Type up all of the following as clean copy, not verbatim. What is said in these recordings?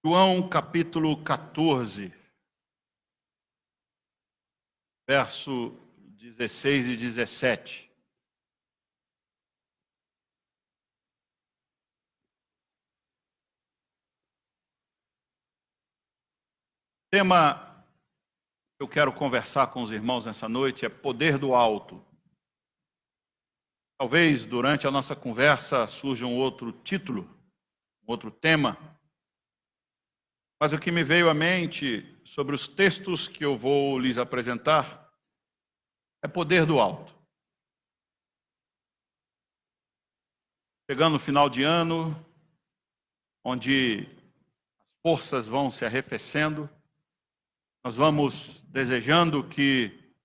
João capítulo 14, verso 16 e 17. O tema que eu quero conversar com os irmãos nessa noite é poder do alto. Talvez durante a nossa conversa surja um outro título, um outro tema. Mas o que me veio à mente sobre os textos que eu vou lhes apresentar é poder do alto. Chegando no final de ano, onde as forças vão se arrefecendo, nós vamos desejando que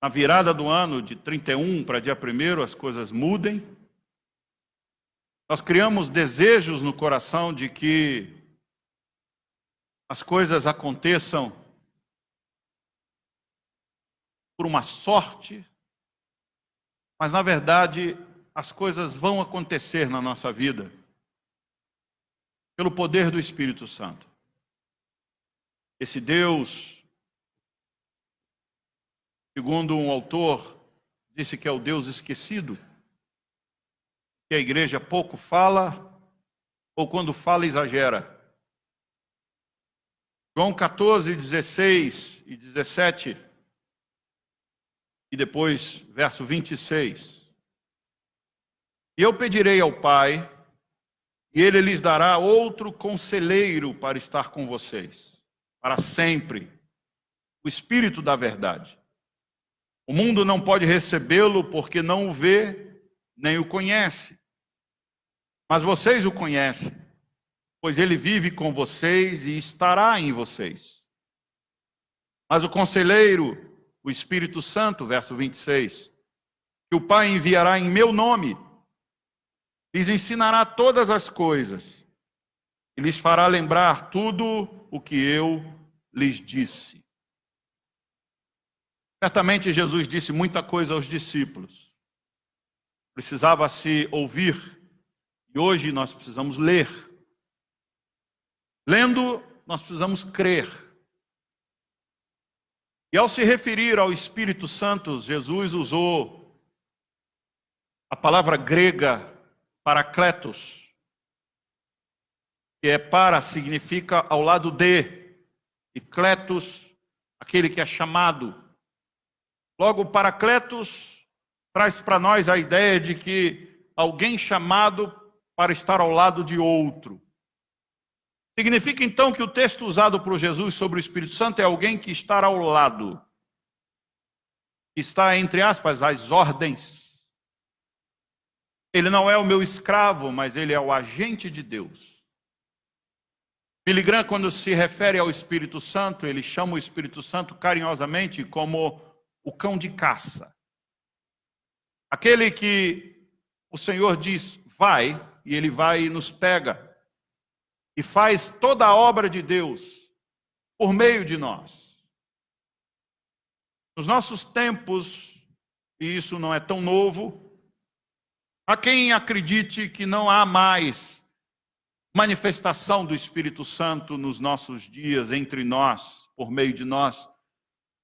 na virada do ano, de 31 para dia 1º, as coisas mudem. Nós criamos desejos no coração de que as coisas aconteçam por uma sorte, mas na verdade as coisas vão acontecer na nossa vida pelo poder do Espírito Santo. Esse Deus, segundo um autor, disse que é o Deus esquecido, que a igreja pouco fala, ou quando fala exagera. João 14, 16 e 17, e depois verso 26. E eu pedirei ao Pai, e Ele lhes dará outro conselheiro para estar com vocês, para sempre, o Espírito da verdade. O mundo não pode recebê-lo porque não o vê, nem o conhece. Mas vocês o conhecem, pois ele vive com vocês e estará em vocês. Mas o conselheiro, o Espírito Santo, verso 26, que o Pai enviará em meu nome, lhes ensinará todas as coisas e lhes fará lembrar tudo o que eu lhes disse. Certamente Jesus disse muita coisa aos discípulos. Precisava se ouvir e hoje nós precisamos ler. Lendo, nós precisamos crer. E ao se referir ao Espírito Santo, Jesus usou a palavra grega parakletos, que é para, significa ao lado de, e kletos, aquele que é chamado. Logo, parakletos traz para nós a ideia de que alguém chamado para estar ao lado de outro. Significa então que o texto usado por Jesus sobre o Espírito Santo é alguém que está ao lado, está, entre aspas, às ordens. Ele não é o meu escravo, mas ele é o agente de Deus. Billy Graham, quando se refere ao Espírito Santo, ele chama o Espírito Santo carinhosamente como o cão de caça. Aquele que o Senhor diz, vai, e ele vai e nos pega. E faz toda a obra de Deus por meio de nós. Nos nossos tempos, e isso não é tão novo, há quem acredite que não há mais manifestação do Espírito Santo nos nossos dias, entre nós, por meio de nós,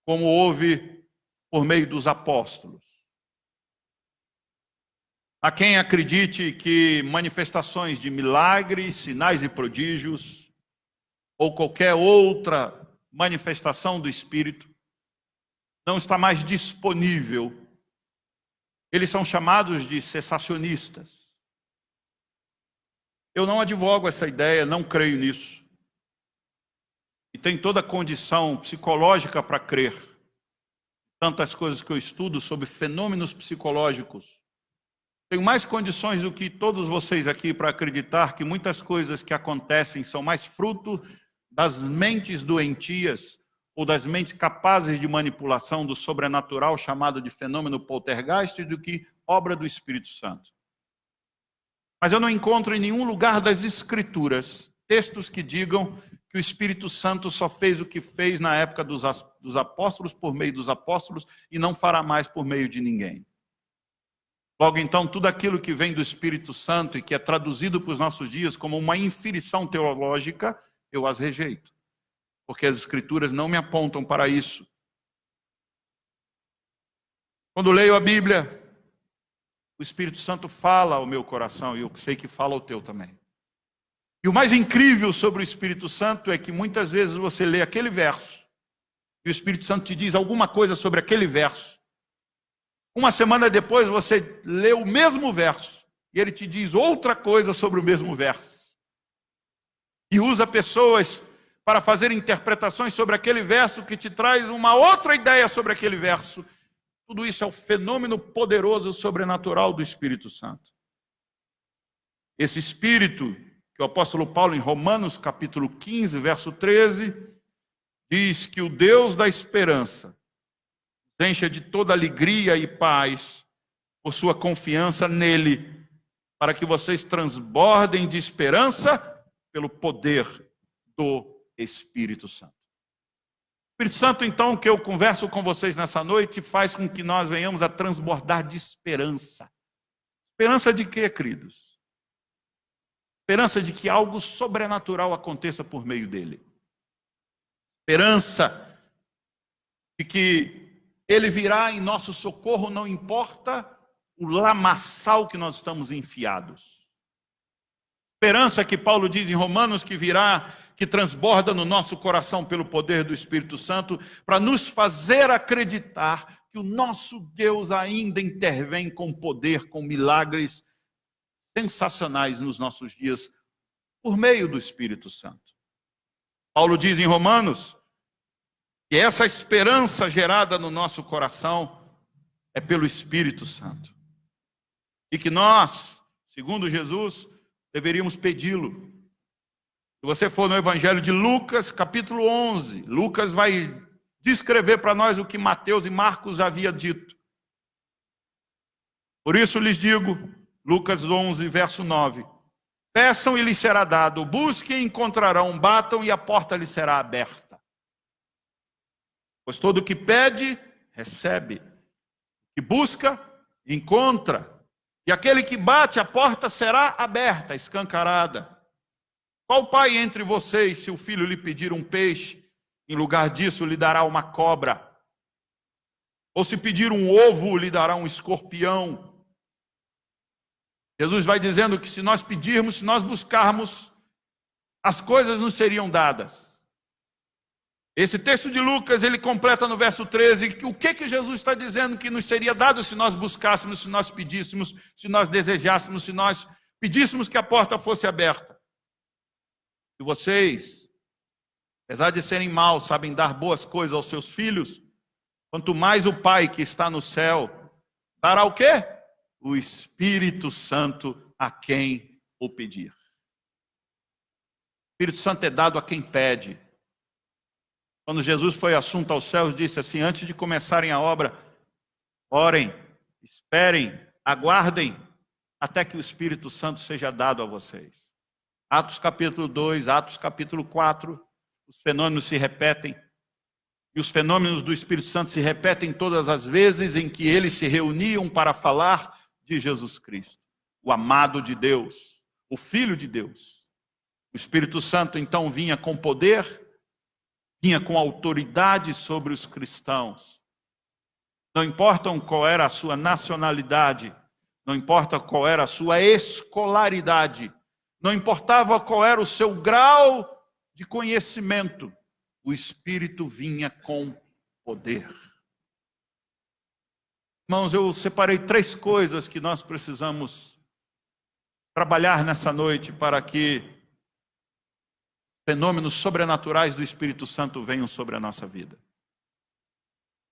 como houve por meio dos apóstolos. Há quem acredite que manifestações de milagres, sinais e prodígios, ou qualquer outra manifestação do Espírito, não está mais disponível. Eles são chamados de cessacionistas. Eu não advogo essa ideia, não creio nisso. E tem toda a condição psicológica para crer. Tantas coisas que eu estudo sobre fenômenos psicológicos. Tenho mais condições do que todos vocês aqui para acreditar que muitas coisas que acontecem são mais fruto das mentes doentias ou das mentes capazes de manipulação do sobrenatural, chamado de fenômeno poltergeist, do que obra do Espírito Santo. Mas eu não encontro em nenhum lugar das Escrituras textos que digam que o Espírito Santo só fez o que fez na época dos apóstolos, por meio dos apóstolos, e não fará mais por meio de ninguém. Logo então, tudo aquilo que vem do Espírito Santo e que é traduzido para os nossos dias como uma inferição teológica, eu as rejeito. Porque as Escrituras não me apontam para isso. Quando leio a Bíblia, o Espírito Santo fala ao meu coração, e eu sei que fala ao teu também. E o mais incrível sobre o Espírito Santo é que muitas vezes você lê aquele verso, e o Espírito Santo te diz alguma coisa sobre aquele verso. Uma semana depois você lê o mesmo verso, e ele te diz outra coisa sobre o mesmo verso. E usa pessoas para fazer interpretações sobre aquele verso que te traz uma outra ideia sobre aquele verso. Tudo isso é o fenômeno poderoso sobrenatural do Espírito Santo. Esse Espírito, que o apóstolo Paulo em Romanos capítulo 15, verso 13, diz que o Deus da esperança encha de toda alegria e paz por sua confiança nele, para que vocês transbordem de esperança pelo poder do Espírito Santo. O Espírito Santo, então, que eu converso com vocês nessa noite, faz com que nós venhamos a transbordar de esperança. Esperança de quê, queridos? Esperança de que algo sobrenatural aconteça por meio dele. Esperança de que ele virá em nosso socorro, não importa o lamaçal que nós estamos enfiados. Esperança que Paulo diz em Romanos que virá, que transborda no nosso coração pelo poder do Espírito Santo, para nos fazer acreditar que o nosso Deus ainda intervém com poder, com milagres sensacionais nos nossos dias, por meio do Espírito Santo. Paulo diz em Romanos que essa esperança gerada no nosso coração é pelo Espírito Santo. E que nós, segundo Jesus, deveríamos pedi-lo. Se você for no Evangelho de Lucas, capítulo 11, Lucas vai descrever para nós o que Mateus e Marcos haviam dito. Por isso lhes digo, Lucas 11, verso 9, peçam e lhes será dado, busquem e encontrarão, batam e a porta lhes será aberta. Pois todo o que pede, recebe. Que busca, encontra. E aquele que bate, a porta será aberta, escancarada. Qual pai entre vocês, se o filho lhe pedir um peixe, em lugar disso lhe dará uma cobra? Ou se pedir um ovo, lhe dará um escorpião? Jesus vai dizendo que se nós pedirmos, se nós buscarmos, as coisas nos seriam dadas. Esse texto de Lucas, ele completa no verso 13, que o que Jesus está dizendo que nos seria dado se nós buscássemos, se nós pedíssemos, se nós desejássemos, se nós pedíssemos que a porta fosse aberta. E vocês, apesar de serem maus, sabem dar boas coisas aos seus filhos, quanto mais o Pai que está no céu dará o quê? O Espírito Santo a quem o pedir. O Espírito Santo é dado a quem pede. Quando Jesus foi assunto aos céus, disse assim, antes de começarem a obra, orem, esperem, aguardem, até que o Espírito Santo seja dado a vocês. Atos capítulo 2, Atos capítulo 4, os fenômenos se repetem. E os fenômenos do Espírito Santo se repetem todas as vezes em que eles se reuniam para falar de Jesus Cristo, o amado de Deus, o Filho de Deus. O Espírito Santo então vinha com poder, vinha com autoridade sobre os cristãos. Não importa qual era a sua nacionalidade, não importa qual era a sua escolaridade, não importava qual era o seu grau de conhecimento, o Espírito vinha com poder. Irmãos, eu separei 3 coisas que nós precisamos trabalhar nessa noite para que fenômenos sobrenaturais do Espírito Santo venham sobre a nossa vida.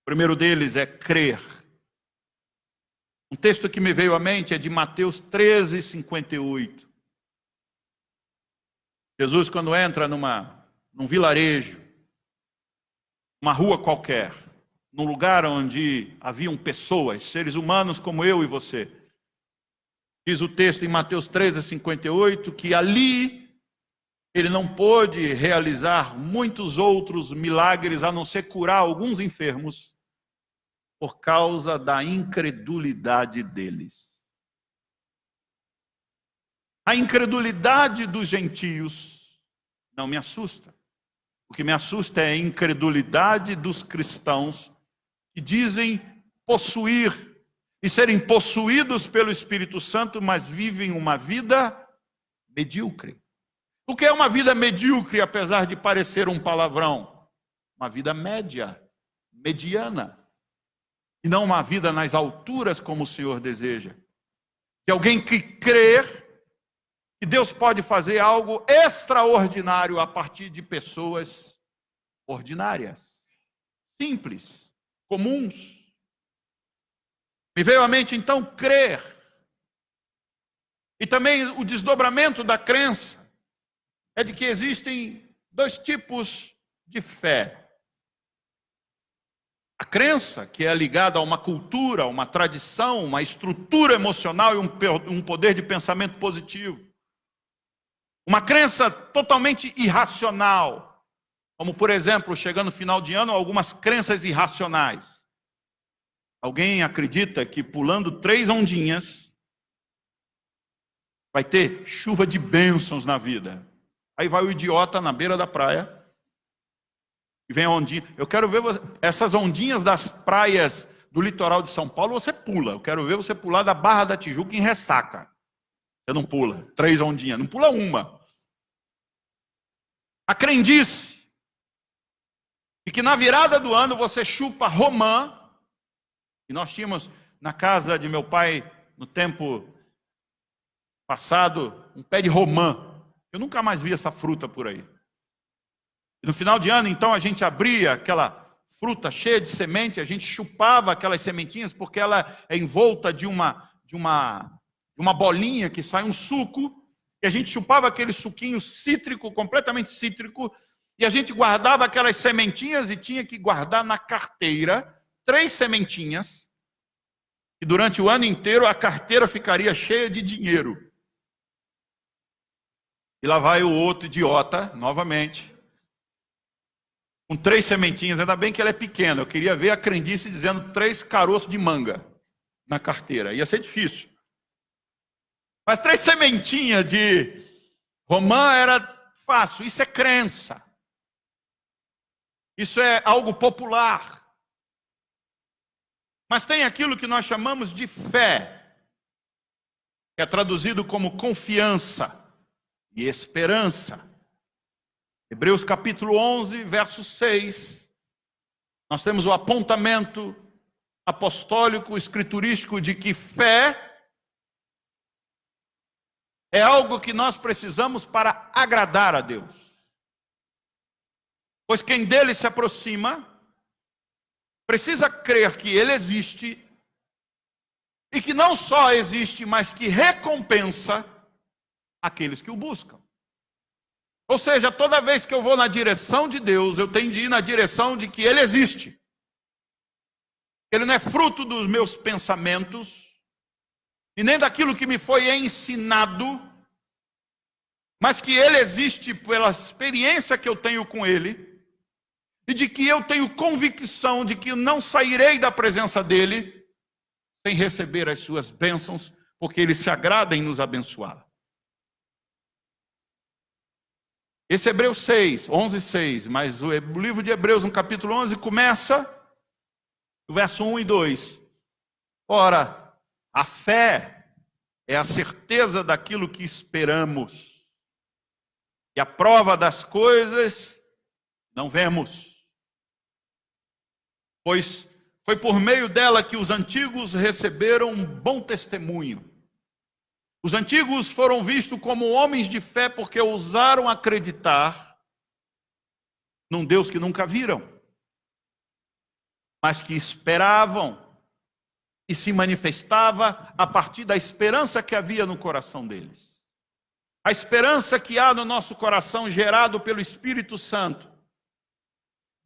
O primeiro deles é crer. Um texto que me veio à mente é de Mateus 13, 58. Jesus, quando entra num vilarejo, uma rua qualquer, num lugar onde haviam pessoas, seres humanos como eu e você, diz o texto em Mateus 13, 58, que ali ele não pôde realizar muitos outros milagres, a não ser curar alguns enfermos, por causa da incredulidade deles. A incredulidade dos gentios não me assusta. O que me assusta é a incredulidade dos cristãos que dizem possuir e serem possuídos pelo Espírito Santo, mas vivem uma vida medíocre. O que é uma vida medíocre, apesar de parecer um palavrão? Uma vida média, mediana. E não uma vida nas alturas como o Senhor deseja. De alguém que crer que Deus pode fazer algo extraordinário a partir de pessoas ordinárias, simples, comuns. Me veio à mente, então, crer. E também o desdobramento da crença é de que existem dois tipos de fé. A crença, que é ligada a uma cultura, a uma tradição, uma estrutura emocional e um poder de pensamento positivo. Uma crença totalmente irracional, como, por exemplo, chegando no final de ano, algumas crenças irracionais. Alguém acredita que pulando 3 ondinhas vai ter chuva de bênçãos na vida. Aí vai o idiota na beira da praia e vem a ondinha. Eu quero ver essas ondinhas das praias do litoral de São Paulo, você pula. Eu quero ver você pular da Barra da Tijuca em Ressaca. Você não pula 3 ondinhas, não pula uma. A crendice. E que na virada do ano você chupa romã. E nós tínhamos na casa de meu pai, no tempo passado, um pé de romã. Eu nunca mais vi essa fruta por aí. E no final de ano, então, a gente abria aquela fruta cheia de semente, a gente chupava aquelas sementinhas, porque ela é envolta de uma bolinha que sai um suco, e a gente chupava aquele suquinho cítrico, completamente cítrico, e a gente guardava aquelas sementinhas e tinha que guardar na carteira 3 sementinhas, e durante o ano inteiro a carteira ficaria cheia de dinheiro. E lá vai o outro idiota, novamente, com 3 sementinhas, ainda bem que ela é pequena. Eu queria ver a crendice dizendo 3 caroços de manga na carteira. Ia ser difícil. Mas 3 sementinhas de romã era fácil. Isso é crença. Isso é algo popular. Mas tem aquilo que nós chamamos de fé, que é traduzido como confiança e esperança. Hebreus capítulo 11, verso 6, nós temos o apontamento apostólico, escriturístico de que fé é algo que nós precisamos para agradar a Deus. Pois quem dele se aproxima, precisa crer que ele existe, e que não só existe, mas que recompensa aqueles que o buscam. Ou seja, toda vez que eu vou na direção de Deus, eu tenho de ir na direção de que ele existe. Ele não é fruto dos meus pensamentos, e nem daquilo que me foi ensinado, mas que ele existe pela experiência que eu tenho com ele, e de que eu tenho convicção de que não sairei da presença dele sem receber as suas bênçãos, porque ele se agrada em nos abençoar. Esse é Hebreus 6, 11, 6, mas o livro de Hebreus, no capítulo 11, começa no verso 1 e 2. Ora, a fé é a certeza daquilo que esperamos, e a prova das coisas não vemos. Pois foi por meio dela que os antigos receberam um bom testemunho. Os antigos foram vistos como homens de fé porque ousaram acreditar num Deus que nunca viram, mas que esperavam e se manifestava a partir da esperança que havia no coração deles. A esperança que há no nosso coração, gerado pelo Espírito Santo,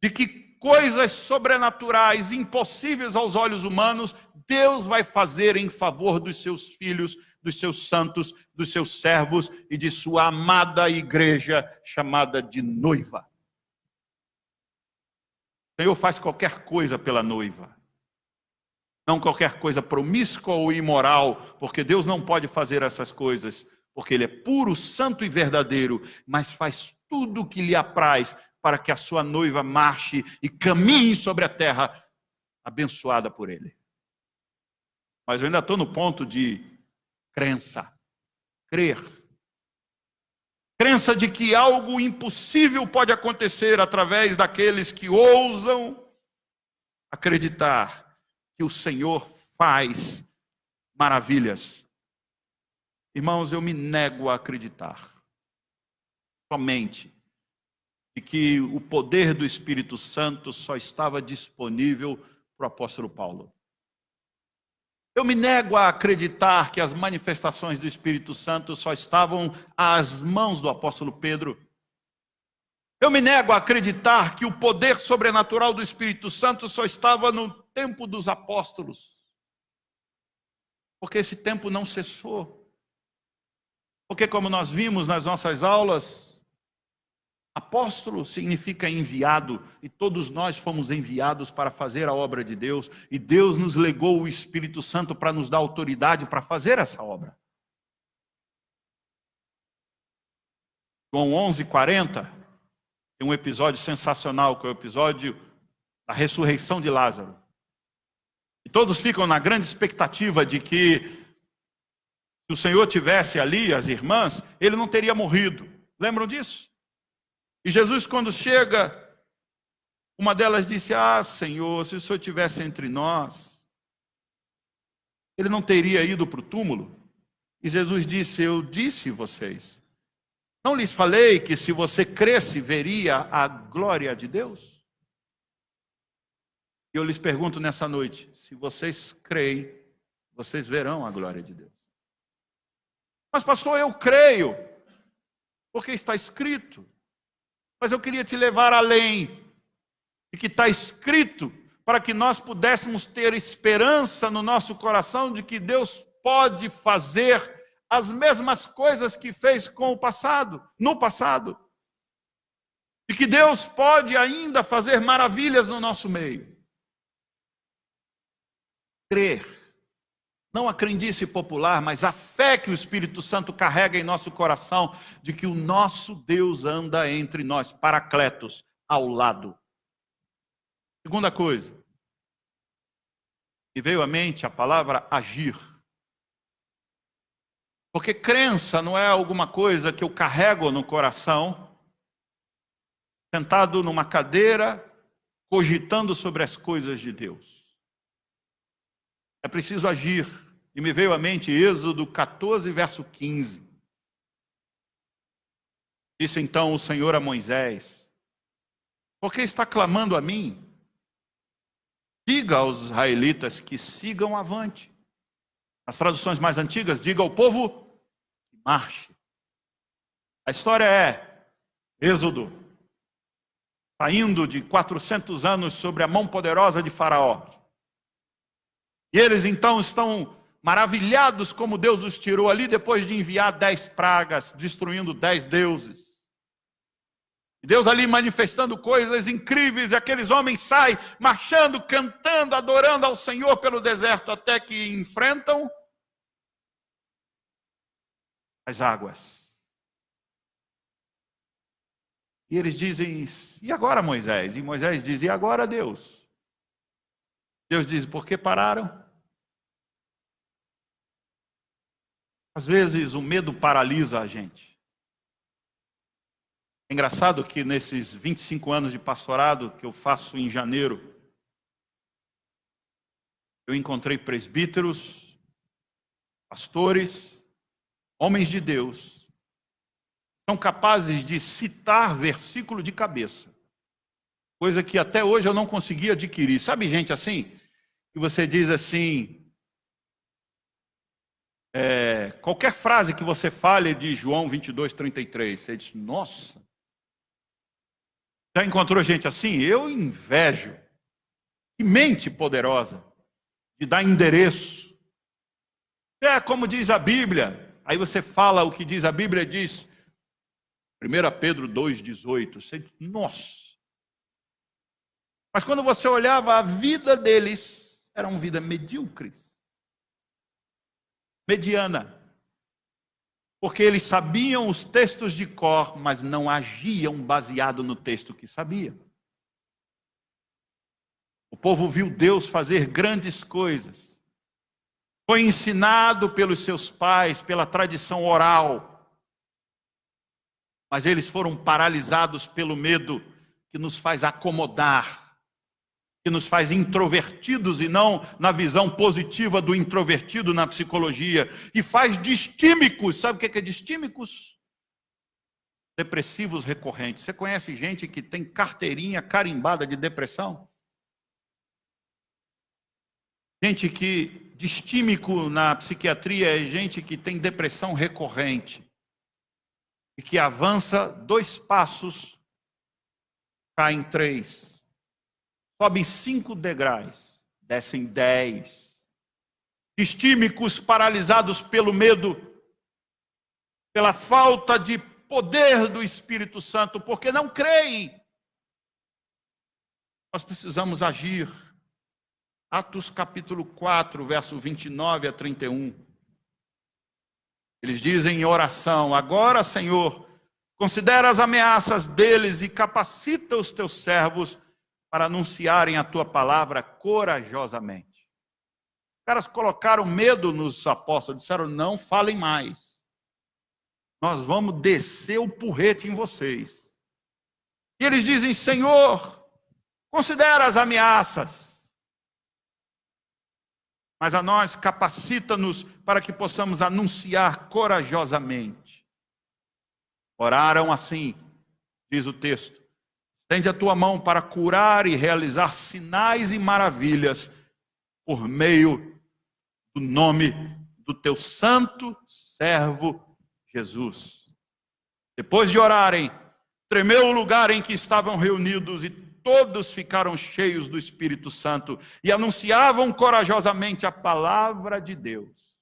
de que coisas sobrenaturais, impossíveis aos olhos humanos, Deus vai fazer em favor dos seus filhos, dos seus santos, dos seus servos e de sua amada igreja chamada de noiva. O Senhor faz qualquer coisa pela noiva. Não qualquer coisa promíscua ou imoral, porque Deus não pode fazer essas coisas, porque ele é puro, santo e verdadeiro, mas faz tudo o que lhe apraz para que a sua noiva marche e caminhe sobre a terra abençoada por ele. Mas eu ainda estou no ponto de crença, crer. Crença de que algo impossível pode acontecer através daqueles que ousam acreditar que o Senhor faz maravilhas. Irmãos, eu me nego a acreditar somente de que o poder do Espírito Santo só estava disponível para o apóstolo Paulo. Eu me nego a acreditar que as manifestações do Espírito Santo só estavam às mãos do apóstolo Pedro. Eu me nego a acreditar que o poder sobrenatural do Espírito Santo só estava no tempo dos apóstolos. Porque esse tempo não cessou. Porque, como nós vimos nas nossas aulas, apóstolo significa enviado, e todos nós fomos enviados para fazer a obra de Deus, e Deus nos legou o Espírito Santo para nos dar autoridade para fazer essa obra. João 11:40, tem um episódio sensacional, que é o episódio da ressurreição de Lázaro. E todos ficam na grande expectativa de que, se o Senhor tivesse ali, as irmãs, ele não teria morrido. Lembram disso? E Jesus, quando chega, uma delas disse: ah, Senhor, se o Senhor estivesse entre nós, ele não teria ido para o túmulo? E Jesus disse: eu disse vocês, não lhes falei que se você cresce, veria a glória de Deus? E eu lhes pergunto nessa noite, se vocês creem, vocês verão a glória de Deus. Mas pastor, eu creio, porque está escrito. Mas eu queria te levar além de que está escrito, para que nós pudéssemos ter esperança no nosso coração de que Deus pode fazer as mesmas coisas que fez com o passado, no passado. E que Deus pode ainda fazer maravilhas no nosso meio. Crer. Não a crendice popular, mas a fé que o Espírito Santo carrega em nosso coração, de que o nosso Deus anda entre nós, paracletos, ao lado. Segunda coisa, me veio à mente a palavra agir. Porque crença não é alguma coisa que eu carrego no coração, sentado numa cadeira, cogitando sobre as coisas de Deus. É preciso agir. E me veio à mente Êxodo 14, verso 15. Disse então o Senhor a Moisés: por que está clamando a mim? Diga aos israelitas que sigam avante. As traduções mais antigas, diga ao povo que marche. A história é Êxodo, saindo de 400 anos sobre a mão poderosa de Faraó. E eles então estão maravilhados como Deus os tirou ali depois de enviar 10 pragas, destruindo 10 deuses. E Deus ali manifestando coisas incríveis, e aqueles homens saem marchando, cantando, adorando ao Senhor pelo deserto, até que enfrentam as águas. E eles dizem: e agora, Moisés? E Moisés diz: e agora, Deus? Deus diz: por que pararam? Às vezes o medo paralisa a gente. É engraçado que nesses 25 anos de pastorado que eu faço em janeiro, eu encontrei presbíteros, pastores, homens de Deus, são capazes de citar versículo de cabeça, coisa que até hoje eu não consegui adquirir. Sabe gente assim? Que você diz assim, qualquer frase que você fale de João 22:33, você diz: nossa. Já encontrou gente assim? Eu invejo. Que mente poderosa de dar endereço. É como diz a Bíblia. Aí você fala o que diz a Bíblia, diz 1 Pedro 2,18. Você diz: nossa. Mas quando você olhava a vida deles, era uma vida medíocre, mediana. porque eles sabiam os textos de cor, mas não agiam baseado no texto que sabiam. O povo viu Deus fazer grandes coisas. Foi ensinado pelos seus pais, pela tradição oral. Mas eles foram paralisados pelo medo que nos faz acomodar, que nos faz introvertidos e não na visão positiva do introvertido na psicologia, e faz distímicos. Sabe o que é distímicos? Depressivos recorrentes. Você conhece gente que tem carteirinha carimbada de depressão? Gente que, distímico na psiquiatria, é gente que tem depressão recorrente e que avança 2 passos, cai em 3. Sobem 5 degraus, descem 10. Distímicos, paralisados pelo medo, pela falta de poder do Espírito Santo, porque não creem. Nós precisamos agir. Atos capítulo 4, verso 29 a 31. Eles dizem em oração: agora, Senhor, considera as ameaças deles e capacita os teus servos para anunciarem a tua palavra corajosamente. Os caras colocaram medo nos apóstolos, disseram: não falem mais. Nós vamos descer o porrete em vocês. E eles dizem: Senhor, considera as ameaças, mas a nós capacita-nos para que possamos anunciar corajosamente. Oraram assim, diz o texto: estende a tua mão para curar e realizar sinais e maravilhas por meio do nome do teu santo servo Jesus. Depois de orarem, tremeu o lugar em que estavam reunidos e todos ficaram cheios do Espírito Santo e anunciavam corajosamente a palavra de Deus.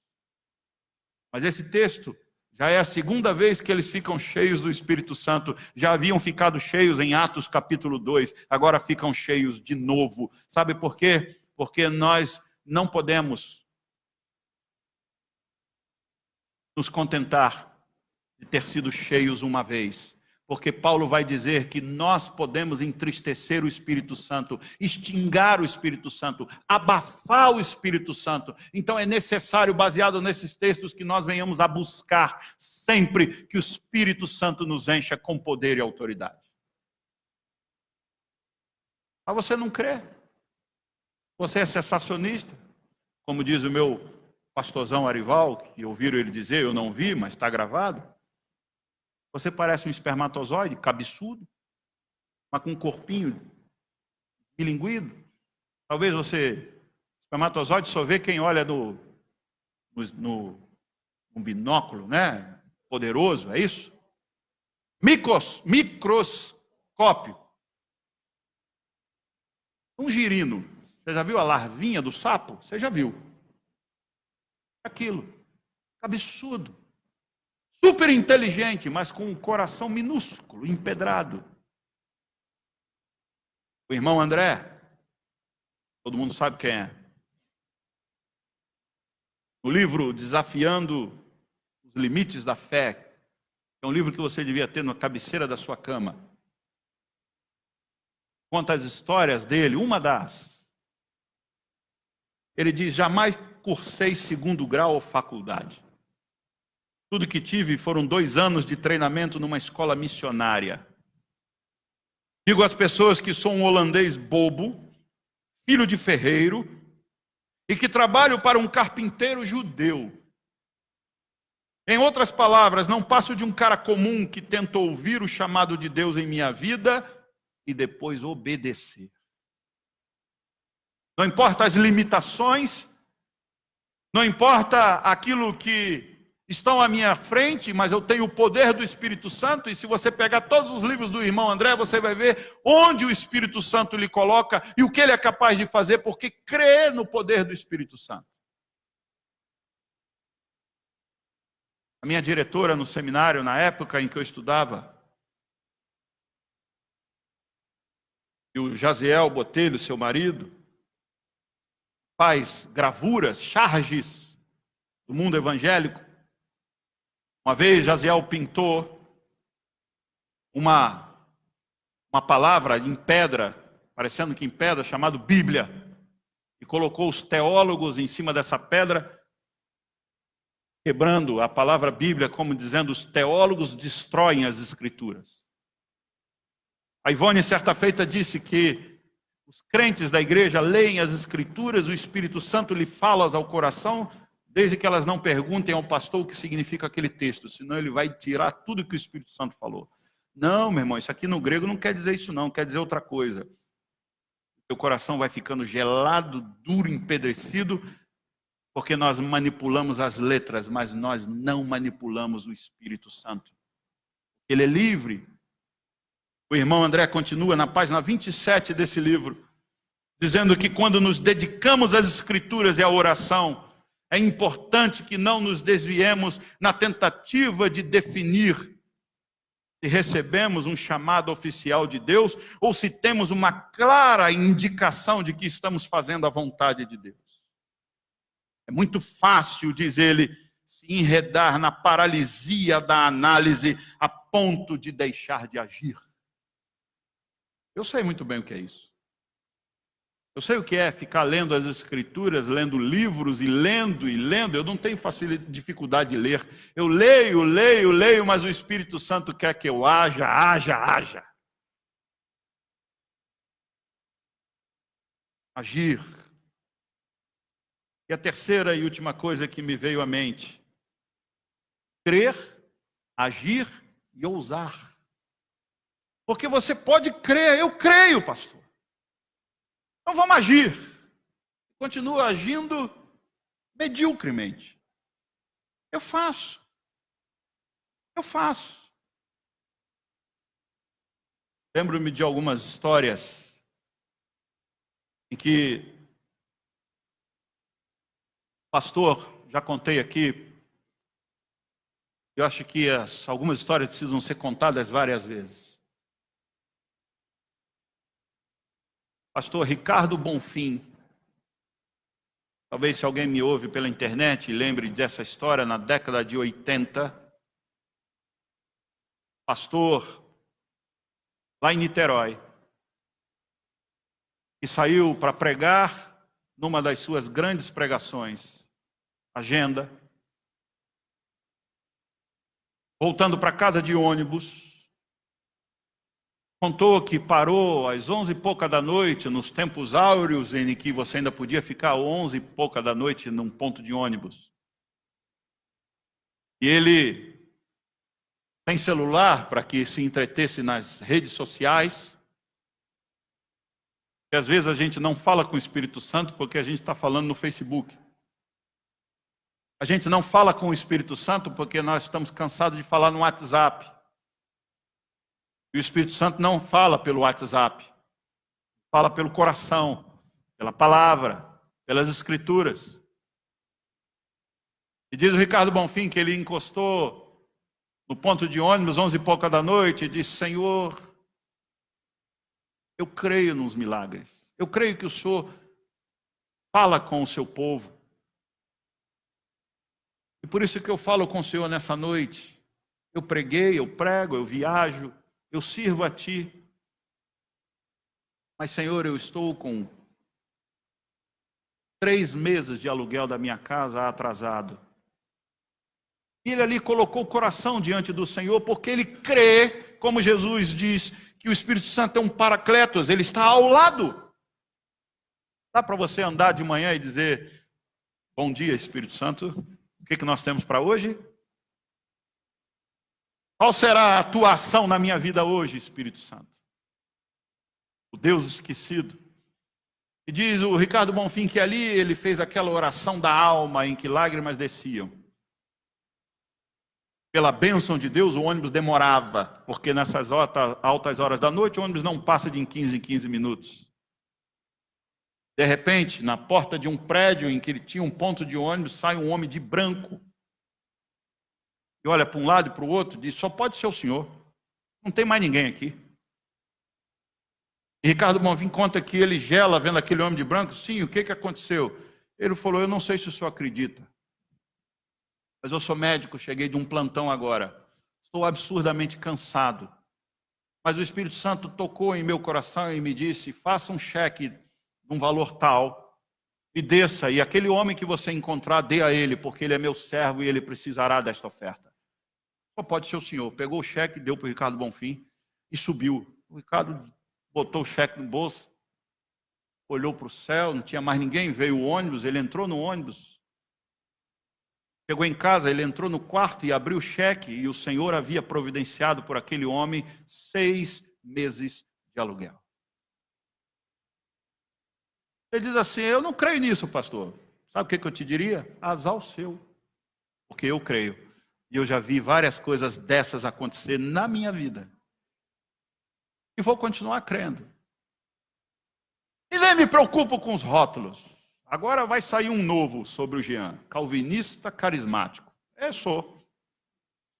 Mas esse texto já é a 2ª vez que eles ficam cheios do Espírito Santo. Já haviam ficado cheios em Atos capítulo 2, agora ficam cheios de novo. Sabe por quê? Porque nós não podemos nos contentar de ter sido cheios uma vez. Porque Paulo vai dizer que nós podemos entristecer o Espírito Santo, extinguir o Espírito Santo, abafar o Espírito Santo. Então é necessário, baseado nesses textos, que nós venhamos a buscar sempre que o Espírito Santo nos encha com poder e autoridade. Mas você não crê? Você é cessacionista? Como diz o meu pastorzão Arival, que ouviram ele dizer, eu não vi, mas está gravado. Você parece um espermatozoide, cabeçudo, mas com um corpinho bilinguido. Talvez você, espermatozoide, só vê quem olha no binóculo, né? Poderoso, é isso? Microscópio. Um girino. Você já viu a larvinha do sapo? Você já viu. Aquilo. Cabeçudo. Super inteligente, mas com um coração minúsculo, empedrado. O irmão André, todo mundo sabe quem é. O livro Desafiando os Limites da Fé, é um livro que você devia ter na cabeceira da sua cama. Conta as histórias dele, uma das. Ele diz: jamais cursei 2º grau ou faculdade. Tudo que tive foram 2 anos de treinamento numa escola missionária. Digo às pessoas que sou um holandês bobo, filho de ferreiro, e que trabalho para um carpinteiro judeu. Em outras palavras, não passo de um cara comum que tenta ouvir o chamado de Deus em minha vida e depois obedecer. Não importa as limitações, não importa aquilo que estão à minha frente, mas eu tenho o poder do Espírito Santo, e se você pegar todos os livros do irmão André, você vai ver onde o Espírito Santo lhe coloca e o que ele é capaz de fazer, porque crê no poder do Espírito Santo. A minha diretora no seminário, na época em que eu estudava, e o Jaziel Botelho, seu marido, faz gravuras, charges do mundo evangélico. Uma vez, Jaziel pintou uma palavra em pedra, parecendo que em pedra, chamado Bíblia, e colocou os teólogos em cima dessa pedra, quebrando a palavra Bíblia, como dizendo, os teólogos destroem as Escrituras. A Ivone, certa feita, disse que os crentes da igreja leem as Escrituras, o Espírito Santo lhe fala ao coração, desde que elas não perguntem ao pastor o que significa aquele texto, senão ele vai tirar tudo que o Espírito Santo falou. Não, meu irmão, isso aqui no grego não quer dizer isso não, quer dizer outra coisa. Teu coração vai ficando gelado, duro, empedrecido, porque nós manipulamos as letras, mas nós não manipulamos o Espírito Santo. Ele é livre. O irmão André continua na página 27 desse livro, dizendo que quando nos dedicamos às Escrituras e à oração, é importante que não nos desviemos na tentativa de definir se recebemos um chamado oficial de Deus ou se temos uma clara indicação de que estamos fazendo a vontade de Deus. É muito fácil, diz ele, se enredar na paralisia da análise a ponto de deixar de agir. Eu sei muito bem o que é isso. Eu sei o que é ficar lendo as Escrituras, lendo livros e lendo. Eu não tenho dificuldade de ler. Eu leio, mas o Espírito Santo quer que eu haja. Agir. E a terceira e última coisa que me veio à mente: crer, agir e ousar. Porque você pode crer, eu creio, pastor. Então vamos agir. Continua agindo mediocremente. Eu faço. Lembro-me de algumas histórias em que pastor, já contei aqui, eu acho que algumas histórias precisam ser contadas várias vezes. Pastor Ricardo Bonfim, talvez se alguém me ouve pela internet e lembre dessa história, na década de 80, pastor lá em Niterói, que saiu para pregar numa das suas grandes pregações, agenda, voltando para casa de ônibus, contou que parou às 11 e pouca da noite, nos tempos áureos em que você ainda podia ficar 11 e pouca da noite num ponto de ônibus. E ele, sem celular, para que se entretesse nas redes sociais, e às vezes a gente não fala com o Espírito Santo porque a gente está falando no Facebook. A gente não fala com o Espírito Santo porque nós estamos cansados de falar no WhatsApp. E o Espírito Santo não fala pelo WhatsApp, fala pelo coração, pela palavra, pelas Escrituras. E diz o Ricardo Bonfim que ele encostou no ponto de ônibus, 11 e pouca da noite, e disse: Senhor, eu creio nos milagres, eu creio que o Senhor fala com o seu povo. E por isso que eu falo com o Senhor nessa noite. Eu preguei, eu prego, eu viajo, eu sirvo a Ti. Mas, Senhor, eu estou com 3 meses de aluguel da minha casa atrasado. E ele ali colocou o coração diante do Senhor, porque ele crê, como Jesus diz, que o Espírito Santo é um paracletos, ele está ao lado. Dá para você andar de manhã e dizer: bom dia, Espírito Santo, o que nós temos para hoje? Qual será a tua ação na minha vida hoje, Espírito Santo? O Deus esquecido. E diz o Ricardo Bonfim que ali ele fez aquela oração da alma em que lágrimas desciam. Pela bênção de Deus, o ônibus demorava, porque nessas altas horas da noite, o ônibus não passa de 15 em 15 minutos. De repente, na porta de um prédio em que ele tinha um ponto de ônibus, sai um homem de branco. E olha para um lado e para o outro e diz: só pode ser o senhor. Não tem mais ninguém aqui. E Ricardo Bonfim conta que ele gela vendo aquele homem de branco. Sim, o que aconteceu? Ele falou: eu não sei se o senhor acredita, Mas eu sou médico, cheguei de um plantão agora. Estou absurdamente cansado. Mas o Espírito Santo tocou em meu coração e me disse, faça um cheque de um valor tal e desça. E aquele homem que você encontrar, dê a ele, porque ele é meu servo e ele precisará desta oferta. Só pode ser o senhor. Pegou o cheque, deu para o Ricardo Bonfim e subiu. O Ricardo botou o cheque no bolso, olhou para o céu, não tinha mais ninguém, veio o ônibus, ele entrou no ônibus. Chegou em casa, ele entrou no quarto e abriu o cheque, e o Senhor havia providenciado por aquele homem 6 meses de aluguel. Ele diz assim, eu não creio nisso, pastor. Sabe o que eu te diria? Azar o seu. Porque eu creio. E eu já vi várias coisas dessas acontecer na minha vida. E vou continuar crendo. E nem me preocupo com os rótulos. Agora vai sair um novo sobre o Jean. Calvinista carismático. Eu sou.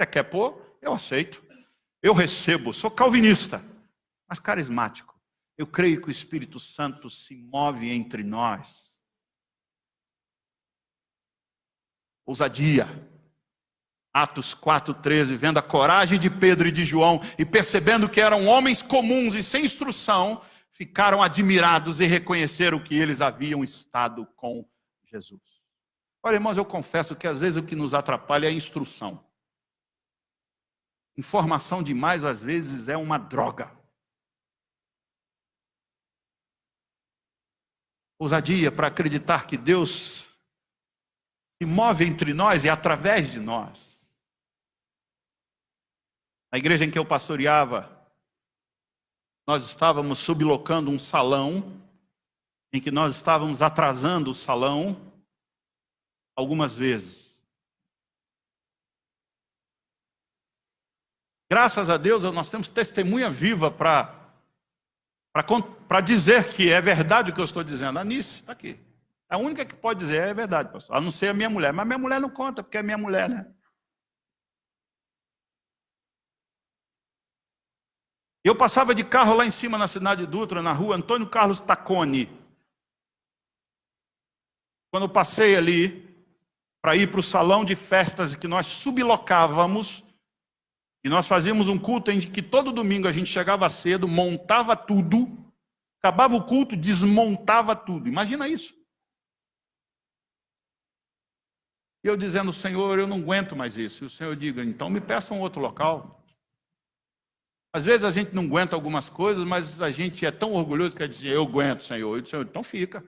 Você quer pôr? Eu aceito. Eu recebo. Sou calvinista. Mas carismático. Eu creio que o Espírito Santo se move entre nós. Ousadia. Atos 4,13. Vendo a coragem de Pedro e de João e percebendo que eram homens comuns e sem instrução, ficaram admirados e reconheceram que eles haviam estado com Jesus. Olha, irmãos, eu confesso que às vezes o que nos atrapalha é a instrução. Informação demais, às vezes, é uma droga. Ousadia para acreditar que Deus se move entre nós e através de nós. Na igreja em que eu pastoreava, nós estávamos sublocando um salão, em que nós estávamos atrasando o salão algumas vezes. Graças a Deus, nós temos testemunha viva para dizer que é verdade o que eu estou dizendo. A Anice está aqui. A única que pode dizer é verdade, pastor. A não ser a minha mulher. Mas minha mulher não conta, porque é minha mulher, né? Eu passava de carro lá em cima na cidade de Dutra, na rua Antônio Carlos Tacconi. Quando eu passei ali para ir para o salão de festas que nós sublocávamos, e nós fazíamos um culto em que todo domingo a gente chegava cedo, montava tudo, acabava o culto, desmontava tudo. Imagina isso. E eu dizendo, Senhor, eu não aguento mais isso. E o Senhor diga, então me peça um outro local. Às vezes a gente não aguenta algumas coisas, mas a gente é tão orgulhoso que quer dizer, eu aguento, Senhor. Eu disse, Senhor, então fica.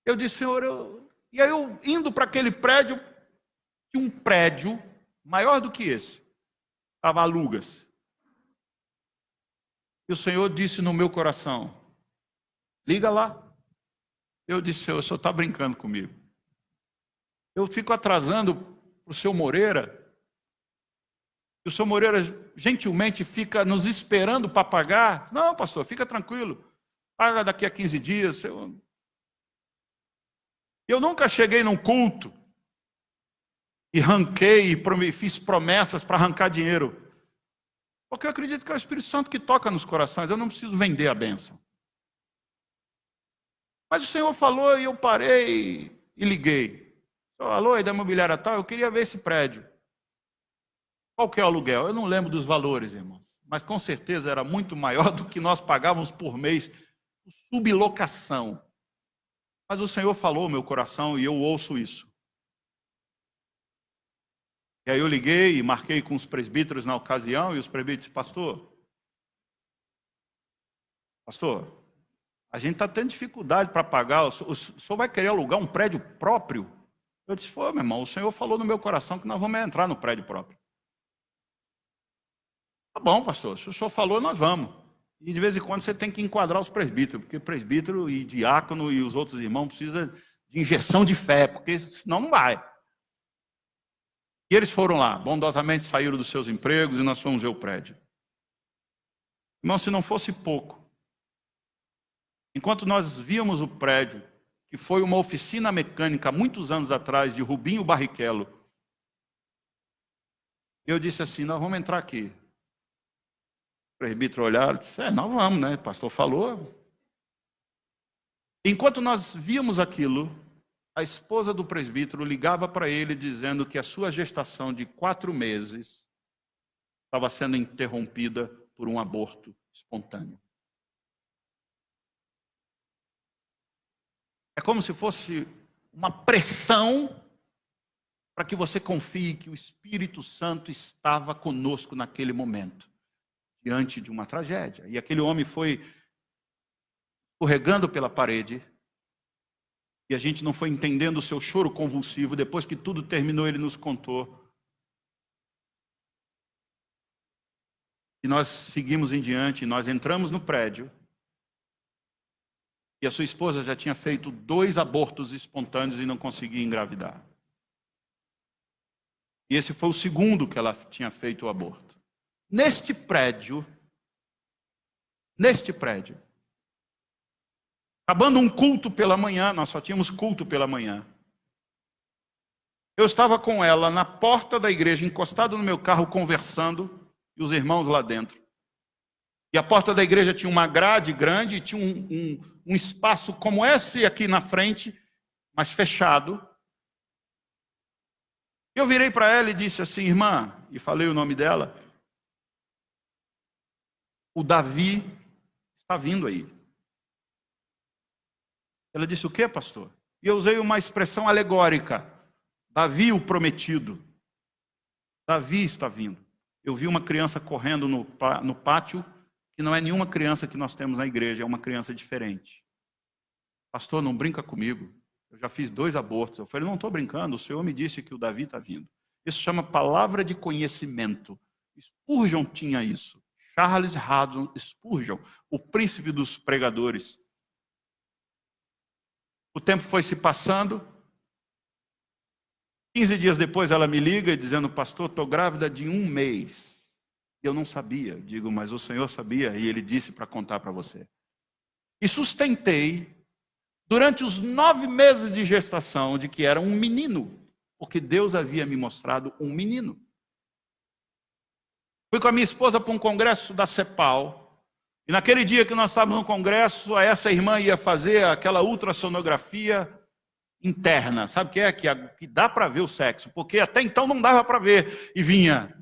Eu disse, Senhor, E aí eu indo para aquele prédio, tinha um prédio maior do que esse. Estava alugas. E o Senhor disse no meu coração, liga lá. Eu disse, Senhor, o senhor está brincando comigo. Eu fico atrasando para o seu Moreira. E o senhor Moreira gentilmente fica nos esperando para pagar. Não, pastor, fica tranquilo. Paga daqui a 15 dias. Eu nunca cheguei num culto e ranquei e fiz promessas para arrancar dinheiro. Porque eu acredito que é o Espírito Santo que toca nos corações. Eu não preciso vender a bênção. Mas o Senhor falou e eu parei e liguei. Alô, aí da imobiliária tal, eu queria ver esse prédio. Qual que é o aluguel? Eu não lembro dos valores, irmãos. Mas com certeza era muito maior do que nós pagávamos por mês por sublocação. Mas o Senhor falou no meu coração e eu ouço isso. E aí eu liguei e marquei com os presbíteros na ocasião, e os presbíteros, pastor, a gente está tendo dificuldade para pagar, o senhor vai querer alugar um prédio próprio? Eu disse, meu irmão, o Senhor falou no meu coração que nós vamos entrar no prédio próprio. Tá bom, pastor, se o senhor falou, nós vamos. E de vez em quando você tem que enquadrar os presbíteros, porque presbítero e diácono e os outros irmãos precisam de injeção de fé, porque senão não vai. E eles foram lá, bondosamente saíram dos seus empregos e nós fomos ver o prédio. Irmão, se não fosse pouco, enquanto nós víamos o prédio, que foi uma oficina mecânica muitos anos atrás, de Rubinho Barrichello, eu disse assim, nós vamos entrar aqui. O presbítero olharam e disse, nós vamos, né? O pastor falou. Enquanto nós víamos aquilo, a esposa do presbítero ligava para ele dizendo que a sua gestação de 4 meses estava sendo interrompida por um aborto espontâneo. É como se fosse uma pressão para que você confie que o Espírito Santo estava conosco naquele momento, diante de uma tragédia. E aquele homem foi escorregando pela parede, e a gente não foi entendendo o seu choro convulsivo. Depois que tudo terminou, ele nos contou. E nós seguimos em diante, nós entramos no prédio, e a sua esposa já tinha feito 2 abortos espontâneos e não conseguia engravidar. E esse foi o segundo que ela tinha feito o aborto. Neste prédio, acabando um culto pela manhã, nós só tínhamos culto pela manhã. Eu estava com ela na porta da igreja, encostado no meu carro, conversando, e os irmãos lá dentro. E a porta da igreja tinha uma grade grande, e tinha um espaço como esse aqui na frente, mas fechado. Eu virei para ela e disse assim: irmã, e falei o nome dela, o Davi está vindo aí. Ela disse: o quê, pastor? E eu usei uma expressão alegórica: Davi, o prometido. Davi está vindo. Eu vi uma criança correndo no pátio, que não é nenhuma criança que nós temos na igreja, é uma criança diferente. Pastor, não brinca comigo. Eu já fiz 2 abortos. Eu falei: não estou brincando, o Senhor me disse que o Davi está vindo. Isso chama palavra de conhecimento. Spurgeon tinha isso. Charles Haddon Spurgeon, o príncipe dos pregadores. O tempo foi se passando. 15 dias depois ela me liga dizendo: pastor, estou grávida de 1 mês. Eu não sabia. Digo: mas o Senhor sabia, e Ele disse para contar para você. E sustentei, durante os 9 meses de gestação, de que era um menino, porque Deus havia me mostrado um menino. Fui com a minha esposa para um congresso da CEPAL, e naquele dia que nós estávamos no congresso, essa irmã ia fazer aquela ultrassonografia interna. Sabe o que é? Que dá para ver o sexo, porque até então não dava para ver. E vinha: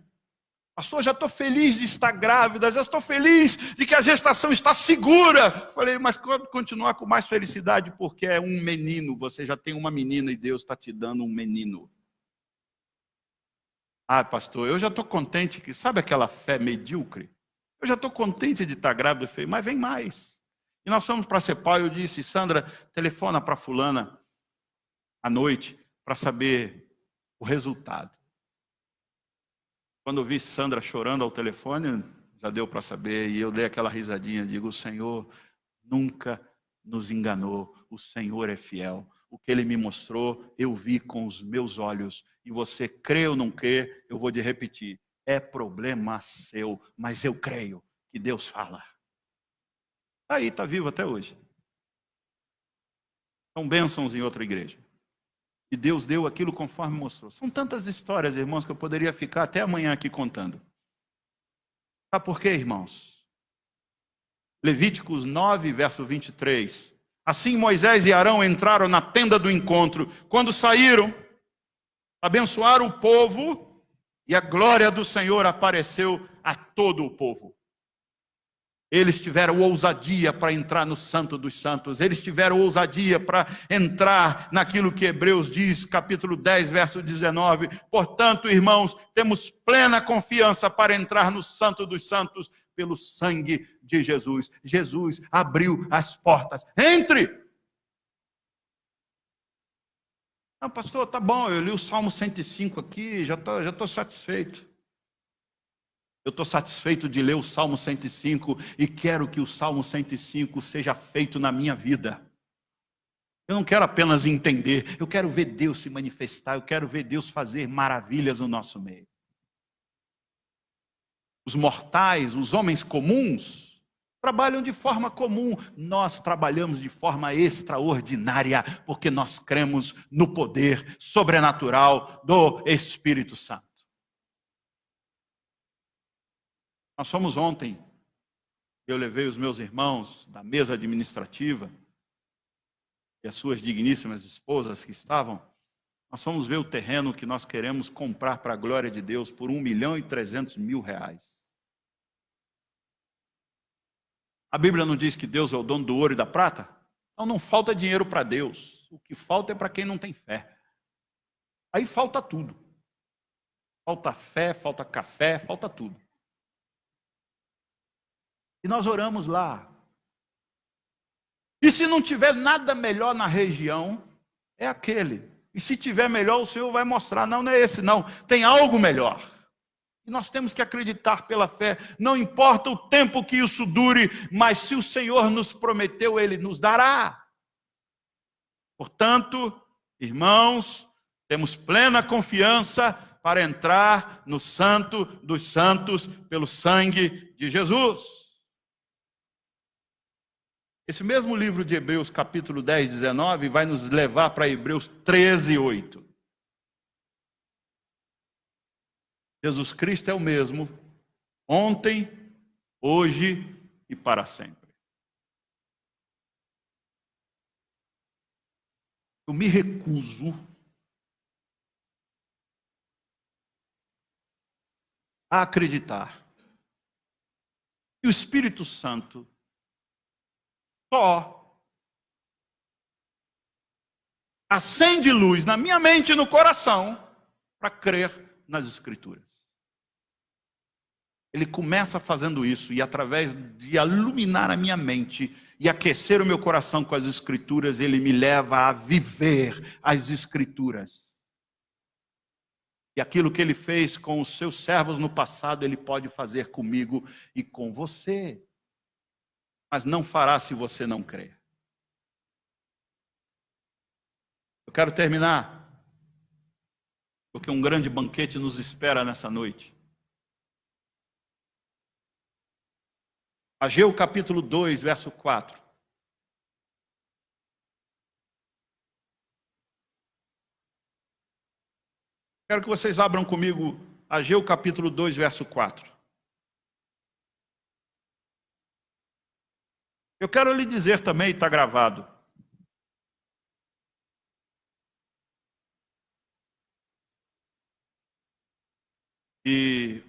pastor, já estou feliz de estar grávida, já estou feliz de que a gestação está segura. Falei: mas continuar com mais felicidade, porque é um menino, você já tem uma menina e Deus está te dando um menino. Ah, pastor, eu já estou contente que, sabe aquela fé medíocre? Eu já estou contente de estar grávida, falei, mas vem mais. E nós fomos para a CEPAL, eu disse: Sandra, telefona para fulana à noite para saber o resultado. Quando eu vi Sandra chorando ao telefone, já deu para saber, e eu dei aquela risadinha, digo: o Senhor nunca nos enganou, o Senhor é fiel. O que Ele me mostrou, eu vi com os meus olhos, e você crê ou não crê, eu vou te repetir, é problema seu, mas eu creio que Deus fala. Aí, está vivo até hoje. São bênçãos em outra igreja. E Deus deu aquilo conforme mostrou. São tantas histórias, irmãos, que eu poderia ficar até amanhã aqui contando. Sabe por quê, irmãos? Levíticos 9, verso 23. Assim Moisés e Arão entraram na tenda do encontro. Quando saíram, abençoaram o povo, e a glória do Senhor apareceu a todo o povo. Eles tiveram ousadia para entrar no Santo dos Santos. Eles tiveram ousadia para entrar naquilo que Hebreus diz, capítulo 10, verso 19. Portanto, irmãos, temos plena confiança para entrar no Santo dos Santos pelo sangue de Jesus. Jesus abriu as portas. Entre! Não, pastor, tá bom, eu li o Salmo 105 aqui, já estou satisfeito. Eu estou satisfeito de ler o Salmo 105 e quero que o Salmo 105 seja feito na minha vida. Eu não quero apenas entender, eu quero ver Deus se manifestar, eu quero ver Deus fazer maravilhas no nosso meio. Os mortais, os homens comuns, trabalham de forma comum. Nós trabalhamos de forma extraordinária, porque nós cremos no poder sobrenatural do Espírito Santo. Nós fomos ontem, eu levei os meus irmãos da mesa administrativa, e as suas digníssimas esposas que estavam, nós fomos ver o terreno que nós queremos comprar para a glória de Deus por R$ 1.300.000. A Bíblia não diz que Deus é o dono do ouro e da prata? Então não falta dinheiro para Deus. O que falta é para quem não tem fé. Aí falta tudo. Falta fé, falta café, falta tudo. E nós oramos lá. E se não tiver nada melhor na região, é aquele. E se tiver melhor, o Senhor vai mostrar. Não, não é esse não. Tem algo melhor. E nós temos que acreditar pela fé. Não importa o tempo que isso dure, mas se o Senhor nos prometeu, Ele nos dará. Portanto, irmãos, temos plena confiança para entrar no Santo dos Santos pelo sangue de Jesus. Esse mesmo livro de Hebreus, capítulo 10, 19, vai nos levar para Hebreus 13, 8. Jesus Cristo é o mesmo, ontem, hoje e para sempre. Eu me recuso a acreditar que o Espírito Santo só acende luz na minha mente e no coração para crer nas Escrituras. Ele começa fazendo isso e através de iluminar a minha mente e aquecer o meu coração com as Escrituras, ele me leva a viver as Escrituras. E aquilo que ele fez com os seus servos no passado, ele pode fazer comigo e com você. Mas não fará se você não crer. Eu quero terminar, porque um grande banquete nos espera nessa noite. Ageu capítulo 2, verso 4. Quero que vocês abram comigo Ageu capítulo 2, verso 4. Eu quero lhe dizer também, está gravado. E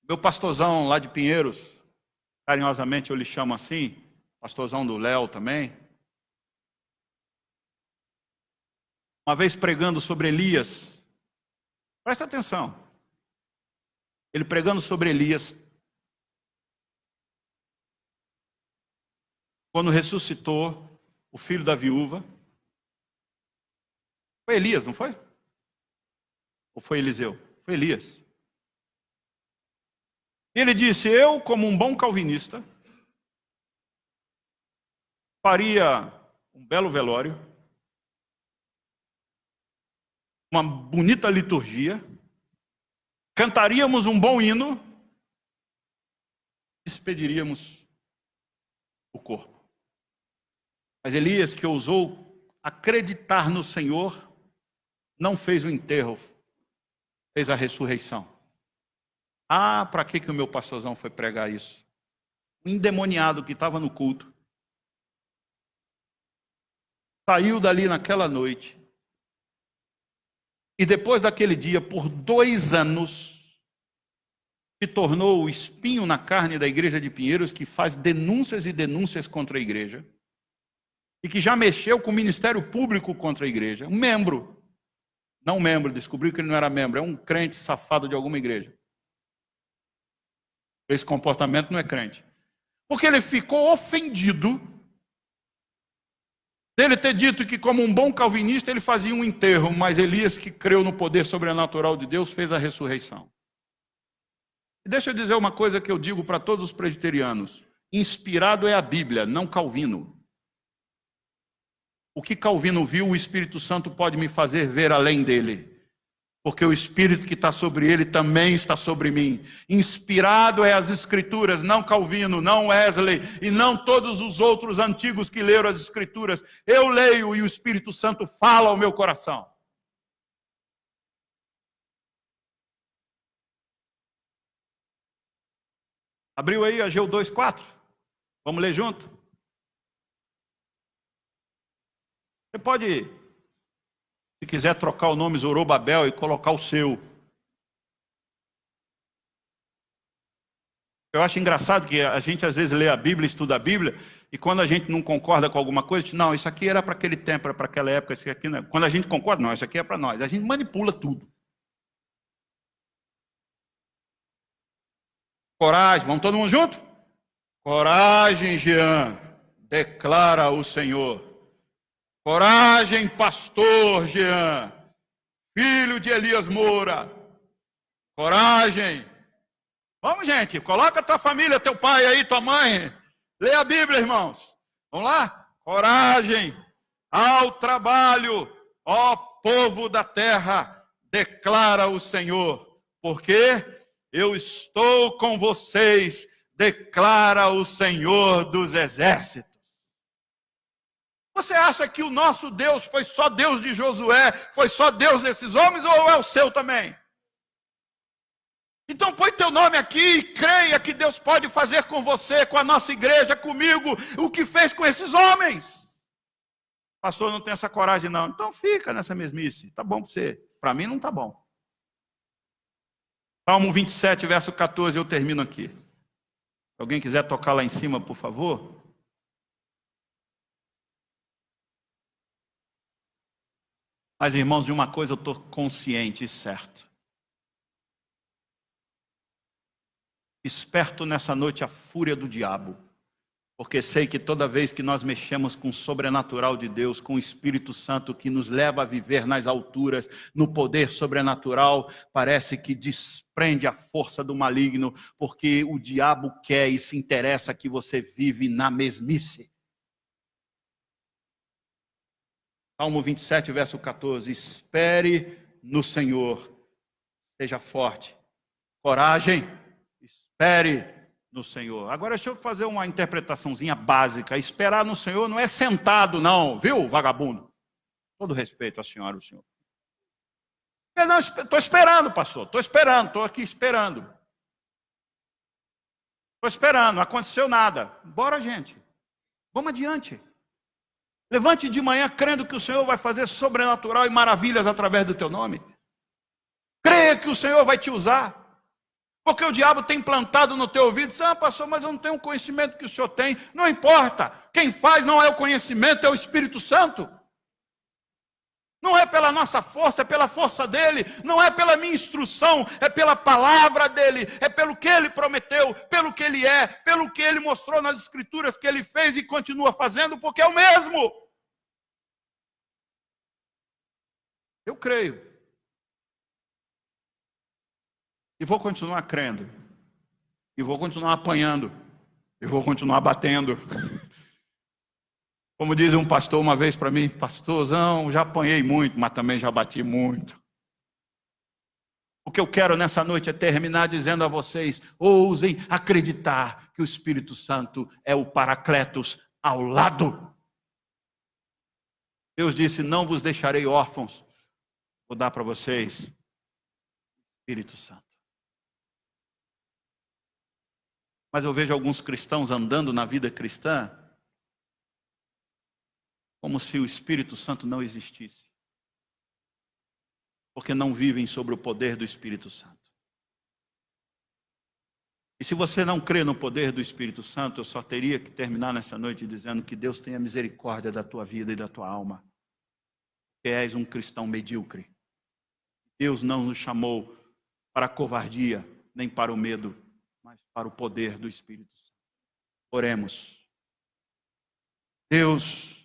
meu pastorzão lá de Pinheiros, carinhosamente eu lhe chamo assim, pastorzão do Léo também. Uma vez pregando sobre Elias, presta atenção. Ele pregando sobre Elias, quando ressuscitou o filho da viúva. Foi Elias, não foi? Ou foi Eliseu? Foi Elias. Ele disse, eu, como um bom calvinista, faria um belo velório, uma bonita liturgia, cantaríamos um bom hino, despediríamos o corpo. Mas Elias, que ousou acreditar no Senhor, não fez o enterro, fez a ressurreição. Ah, para que o meu pastorzão foi pregar isso? Um endemoniado que estava no culto, saiu dali naquela noite, e depois daquele dia, por 2 anos, se tornou o espinho na carne da igreja de Pinheiros, que faz denúncias e denúncias contra a igreja, e que já mexeu com o Ministério Público contra a igreja, um membro, não um membro, descobriu que ele não era membro, é um crente safado de alguma igreja. Esse comportamento não é crente. Porque ele ficou ofendido dele ter dito que, como um bom calvinista, ele fazia um enterro, mas Elias, que creu no poder sobrenatural de Deus, fez a ressurreição. E deixa eu dizer uma coisa que eu digo para todos os presbiterianos. Inspirado é a Bíblia, não Calvino. O que Calvino viu, o Espírito Santo pode me fazer ver além dele. Porque o Espírito que está sobre ele também está sobre mim. Inspirado é as Escrituras, não Calvino, não Wesley e não todos os outros antigos que leram as Escrituras. Eu leio e o Espírito Santo fala ao meu coração. Abriu aí Ageu 2:4? Vamos ler junto? Você pode, se quiser, trocar o nome Zorobabel e colocar o seu. Eu acho engraçado que a gente às vezes lê a Bíblia, estuda a Bíblia, e quando a gente não concorda com alguma coisa, diz, não, isso aqui era para aquele tempo, era para aquela época, isso aqui não é. Quando a gente concorda, não, isso aqui é para nós. A gente manipula tudo. Coragem, vamos todo mundo junto? Coragem, Jean, declara o Senhor. Coragem, pastor Jean, filho de Elias Moura. Coragem. Vamos, gente, coloca a tua família, teu pai aí, tua mãe. Lê a Bíblia, irmãos. Vamos lá? Coragem ao trabalho, ó povo da terra, declara o Senhor. Porque eu estou com vocês, declara o Senhor dos exércitos. Você acha que o nosso Deus foi só Deus de Josué, foi só Deus desses homens, ou é o seu também? Então põe teu nome aqui e creia que Deus pode fazer com você, com a nossa igreja, comigo, o que fez com esses homens. Pastor, não tem essa coragem não. Então fica nessa mesmice, tá bom para você. Para mim não tá bom. Salmo 27, verso 14, eu termino aqui. Se alguém quiser tocar lá em cima, por favor. Mas, irmãos, de uma coisa eu estou consciente e certo. Esperto nessa noite a fúria do diabo. Porque sei que toda vez que nós mexemos com o sobrenatural de Deus, com o Espírito Santo que nos leva a viver nas alturas, no poder sobrenatural, parece que desprende a força do maligno, porque o diabo quer e se interessa que você vive na mesmice. Salmo 27, verso 14. Espere no Senhor, seja forte, coragem, espere no Senhor. Agora deixa eu fazer uma interpretaçãozinha básica. Esperar no Senhor não é sentado não, viu, vagabundo? Todo respeito à senhora e ao senhor. Eu não, estou esperando, pastor, estou aqui esperando. Estou esperando, não aconteceu nada. Bora, gente, vamos adiante. Levante de manhã crendo que o Senhor vai fazer sobrenatural e maravilhas através do teu nome. Creia que o Senhor vai te usar. Porque o diabo tem plantado no teu ouvido, diz, pastor, mas eu não tenho o conhecimento que o senhor tem. Não importa, quem faz não é o conhecimento, é o Espírito Santo. Não é pela nossa força, é pela força dele. Não é pela minha instrução, é pela palavra dele. É pelo que ele prometeu, pelo que ele é, pelo que ele mostrou nas escrituras que ele fez e continua fazendo, porque é o mesmo. Eu creio. E vou continuar crendo. E vou continuar apanhando. E vou continuar batendo. Como diz um pastor uma vez para mim, pastorzão, já apanhei muito, mas também já bati muito. O que eu quero nessa noite é terminar dizendo a vocês, ousem acreditar que o Espírito Santo é o Paracletos ao lado. Deus disse, não vos deixarei órfãos. Vou dar para vocês Espírito Santo. Mas eu vejo alguns cristãos andando na vida cristã como se o Espírito Santo não existisse. Porque não vivem sobre o poder do Espírito Santo. E se você não crê no poder do Espírito Santo, eu só teria que terminar nessa noite dizendo que Deus tenha misericórdia da tua vida e da tua alma. Que és um cristão medíocre. Deus não nos chamou para a covardia, nem para o medo, mas para o poder do Espírito Santo. Oremos. Deus,